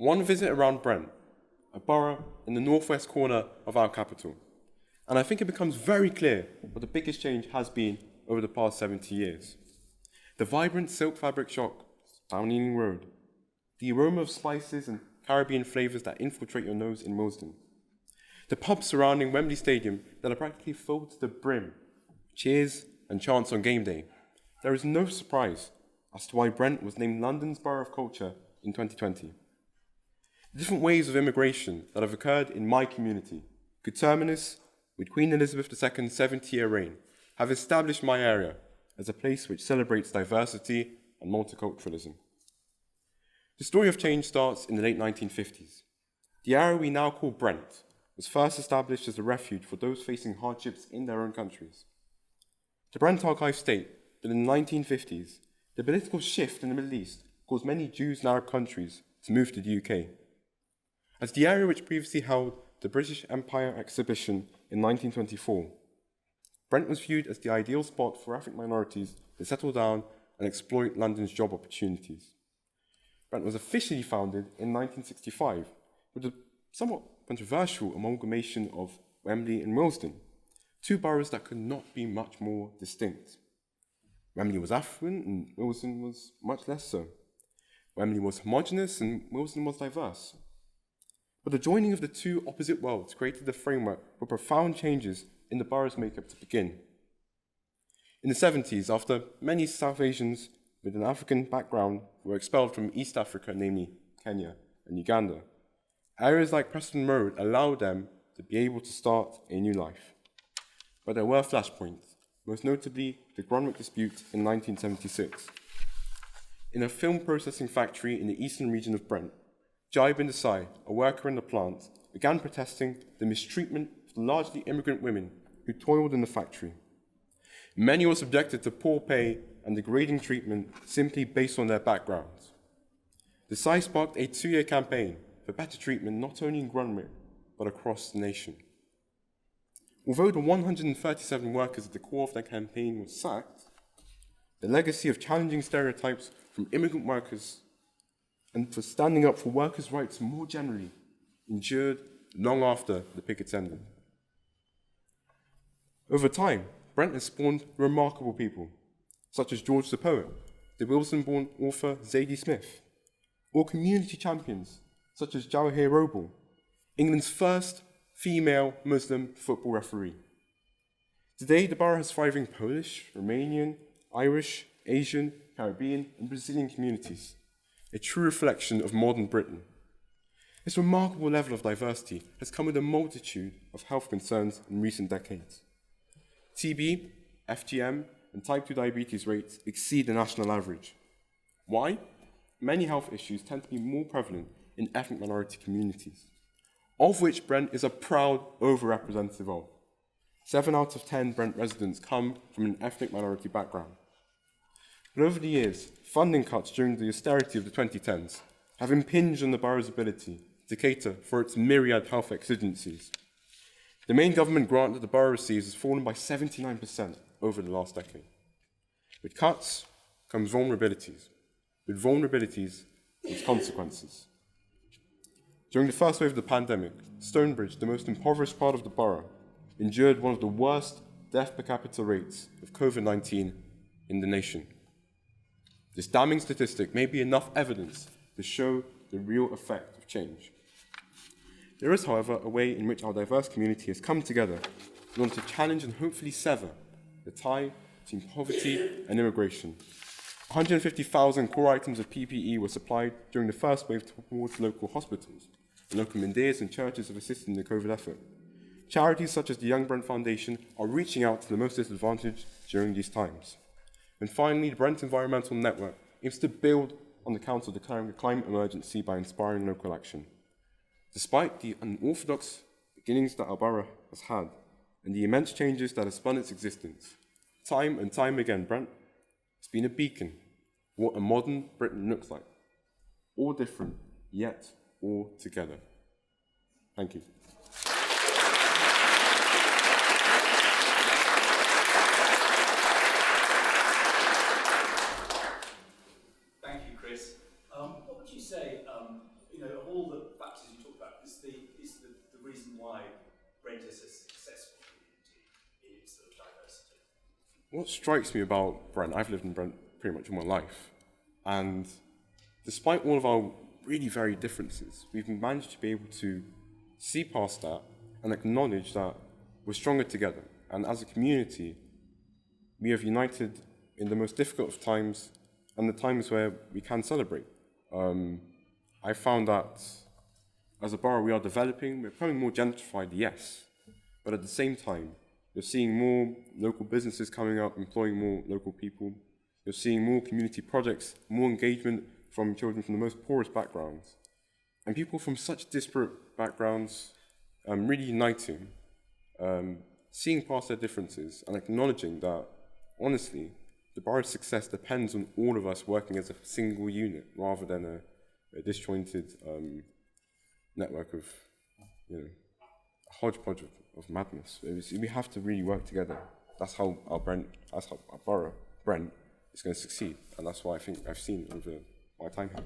one visit around Brent, a borough in the northwest corner of our capital, and I think it becomes very clear what the biggest change has been over the past 70 years. The vibrant silk fabric shops down Ealing Road, the aroma of spices and Caribbean flavours that infiltrate your nose in Willesden, the pubs surrounding Wembley Stadium that are practically filled to the brim, cheers and chants on game day. There is no surprise as to why Brent was named London's Borough of Culture in 2020. The different waves of immigration that have occurred in my community, coterminous with Queen Elizabeth II's 70-year reign, have established my area as a place which celebrates diversity and multiculturalism. The story of change starts in the late 1950s. The area we now call Brent was first established as a refuge for those facing hardships in their own countries. The Brent Archives state that in the 1950s, the political shift in the Middle East caused many Jews and Arab countries to move to the UK. As the area which previously held the British Empire exhibition in 1924, Brent was viewed as the ideal spot for ethnic minorities to settle down and exploit London's job opportunities. Brent was officially founded in 1965 with a somewhat controversial amalgamation of Wembley and Willesden, two boroughs that could not be much more distinct. Wembley was affluent and Willesden was much less so. Wembley was homogeneous and Willesden was diverse. But the joining of the two opposite worlds created the framework for profound changes in the borough's makeup to begin. In the 70s, after many South Asians with an African background were expelled from East Africa, namely Kenya and Uganda, areas like Preston Road allowed them to be able to start a new life. But there were flashpoints, most notably the Grunwick dispute in 1976. In a film processing factory in the eastern region of Brent, Jai bin Desai, a worker in the plant, began protesting the mistreatment of the largely immigrant women who toiled in the factory. Many were subjected to poor pay and degrading treatment simply based on their backgrounds. Desai sparked a 2-year campaign for better treatment not only in Grunwick, but across the nation. Although the 137 workers at the core of their campaign were sacked, the legacy of challenging stereotypes from immigrant workers and for standing up for workers' rights more generally endured long after the pickets ended. Over time, Brent has spawned remarkable people, such as George the poet, the Wilson-born author Zadie Smith, or community champions such as Jawahir Roble, England's first female Muslim football referee. Today, the borough has thriving Polish, Romanian, Irish, Asian, Caribbean, and Brazilian communities, a true reflection of modern Britain. This remarkable level of diversity has come with a multitude of health concerns in recent decades. TB, FGM, and type 2 diabetes rates exceed the national average. Why? Many health issues tend to be more prevalent in ethnic minority communities, of which Brent is a proud overrepresentative of. 7 out of 10 Brent residents come from an ethnic minority background. But over the years, funding cuts during the austerity of the 2010s have impinged on the borough's ability to cater for its myriad health exigencies. The main government grant that the borough receives has fallen by 79% over the last decade. With cuts comes vulnerabilities. With vulnerabilities comes consequences. During the first wave of the pandemic, Stonebridge, the most impoverished part of the borough, endured one of the worst death per capita rates of COVID-19 in the nation. This damning statistic may be enough evidence to show the real effect of change. There is, however, a way in which our diverse community has come together in order to challenge and hopefully sever the tie between poverty and immigration. 150,000 core items of PPE were supplied during the first wave towards local hospitals, and local Mindeers and churches have assisted in the COVID effort. Charities such as the Young Brent Foundation are reaching out to the most disadvantaged during these times. And finally, the Brent Environmental Network aims to build on the Council declaring a climate emergency by inspiring local action. Despite the unorthodox beginnings that our borough has had, and the immense changes that have spun its existence, time and time again, Brent has been a beacon for what a modern Britain looks like. All different, yet all together. Thank you. Thank you, Chris. What would you say, of all what strikes me about Brent, I've lived in Brent pretty much all my life, and despite all of our really varied differences, we've managed to be able to see past that and acknowledge that we're stronger together. And as a community, we have united in the most difficult of times and the times where we can celebrate. I found that as a borough we are developing, we're becoming more gentrified, yes, but at the same time, you're seeing more local businesses coming up, employing more local people. You're seeing more community projects, more engagement from children from the most poorest backgrounds. And people from such disparate backgrounds really uniting, seeing past their differences and acknowledging that, honestly, the borough's success depends on all of us working as a single unit rather than a disjointed network of, a hodgepodge of madness. We have to really work together. That's how our borough, Brent, is going to succeed. And that's what I think I've seen over my time here.